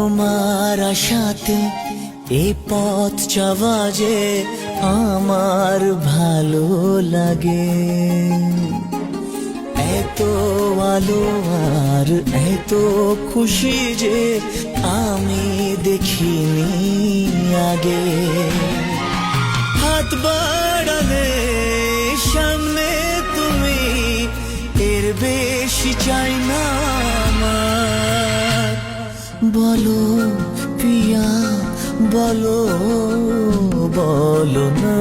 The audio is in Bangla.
তোমার আশাতে এ পথ চাওয়া যে আমার ভালো লাগে। এত আলো আর এত খুশি যে আমি দেখিনি আগে। হাত বাড়ালে সামনে তুমি, এর বেশি চাই না আমার। বলো পিয়া বলো, বলো না।